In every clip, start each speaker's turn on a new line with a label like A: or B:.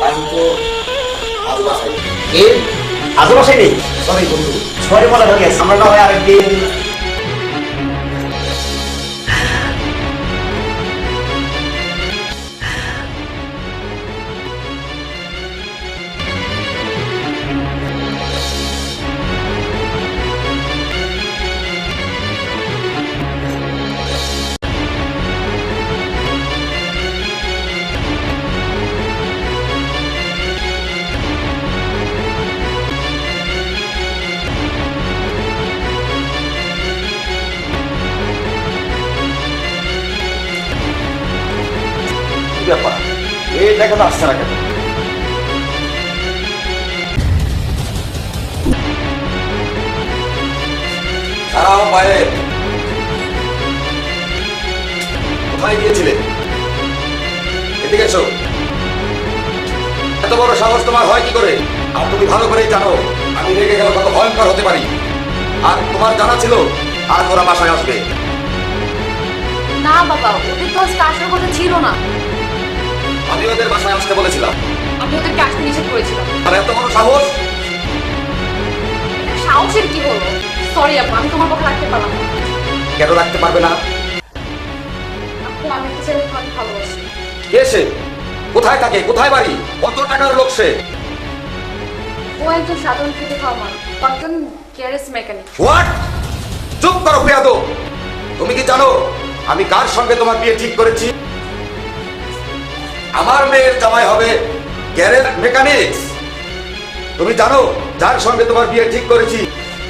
A: আমি তো আজও বাসায় নেই।
B: এ আজও বাসায় নেই?
A: সরি বন্ধু।
B: ছয় বলা হয়ে গেছে, আমরা না হয় আরেকদিন। কি ব্যাপার, এই দেখা তো আসছে না কেন?
A: দাঁড়াও বাইরে। কোথায় গিয়েছিলে? এদিকে এসো। এত বড় সাহস তোমার হয় কি করে? আর তুমি ভালো করেই জানো আমি রেগে গেলে কত ভয়ঙ্কর হতে পারি। আর তোমার জানা ছিল আজ ওরা বাসায় আসবে।
C: না বাবা, ওদের তো আজকে আসার কথা ছিল না।
A: আমি ওদের বাসায় আসতে বলেছিলাম।
C: আমি ওদেরকে আসতে নিষেধ করেছিলাম।
A: আর এত বড় সাহস!
C: এটা সাহসের কি হলো? সরি আপু, আমি তোমার কথা রাখতে পারলাম না।
A: কেন রাখতে পারবে না?
C: আপু, আমি একটা ছেলেকে অনেক ভালোবাসি।
A: কে সে? কোথায় থাকে? কোথায় বাড়ি? কত টাকার লোক সে?
C: ও একজন সাধারণ খেটে খাওয়া মানুষ, একজন গ্যারেজ মেকানিক।
A: হোয়াট? চুপ করো বেয়াদব। তুমি কি জানো আমি কার সঙ্গে তোমার বিয়ে ঠিক করেছি? আমার মেয়ের জামাই হবে গ্যারেজ মেকানিক্স। তুমি জানো যার সঙ্গে তোমার বিয়ে ঠিক করেছি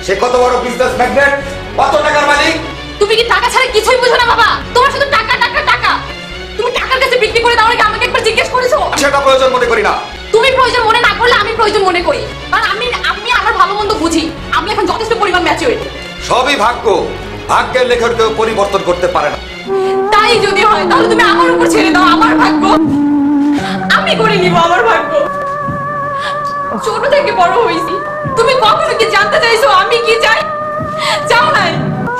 A: সে কত বড় বিজনেস ম্যাগনেট, কত টাকার মালিক?
C: তুমি কি টাকা ছাড়া কিছুই বুঝো না বাবা? তোমার শুধু টাকা টাকা টাকা। তুমি টাকার কাছে বিক্রি করে দাও নাকি আমাকে একবার জিজ্ঞেস করেছো?
A: সেটা প্রয়োজন মনে করি না।
C: তুমি প্রয়োজন মনে না করলে আমি প্রয়োজন মনে করি, কারণ আমি আমার ভালো মন্দ বুঝি। আমি এখন যথেষ্ট পরিমাণ ম্যাচিউর।
A: সবই ভাগ্য, ভাগ্যের লেখার কেউ পরিবর্তন করতে পারে না।
C: তাই যদি হয় তাহলে তুমি আমার উপর ছেড়ে দাও আমার ভাগ্য। আমি করে নিব আমার ভাগ্য। ছোট থেকে বড় হইছি, তুমি কখনো কি জানতে চাইছো আমি কি চাই? চাও নাই?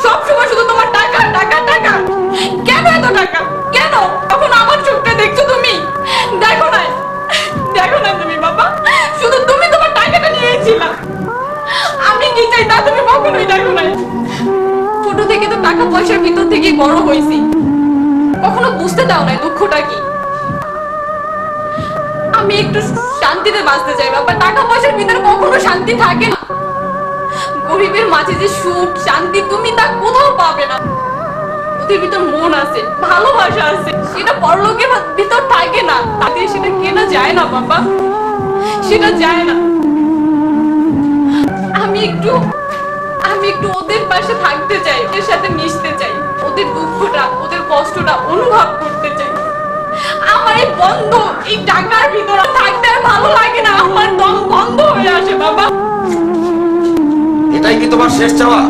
C: সব সময় শুধু তোমার টাকা টাকা টাকা। কেন এত টাকা? কেন? তখন আমার চোখটা দেখছো তুমি? দেখো নাই? দেখো না তুমি বাবা, শুধু তুমি তোমার টাকাটা নিয়েছিলা। আমি কি চাই তা তুমি কখনোই দেখো নাই। ছোট থেকে তো টাকা পয়সার ভিতর থেকে বড় হইছি, কখনো বুঝতে দাও নাই দুঃখটা কি। আমি একটু শান্তিতে বাঁচতে চাই বাবা, টাকা পয়সার ভিতরে কখনো শান্তি থাকে না। গরিবের মাঝে যে সুখ শান্তি তুমি তা কোথাও পাবে না। ওদের ভিতর মন আছে, ভালোবাসা আছে, সেটা পরলোকের ভিতর থাকে না। তাদের সেটা কেনা যায় না বাবা, সেটা যায় না। আমি একটু ওদের পাশে থাকতে চাই, ওদের সাথে মিশতে চাই, ওদের দুঃখটা ওদের কষ্টটা অনুভব করতে চাই। আমার এই বন্ধ এই টাকার ভিতরে থাকতে আর ভালো লাগে না, আমার দম বন্ধ হয়ে আসে বাবা।
A: এটাই কি তোমার শেষ চাওয়া?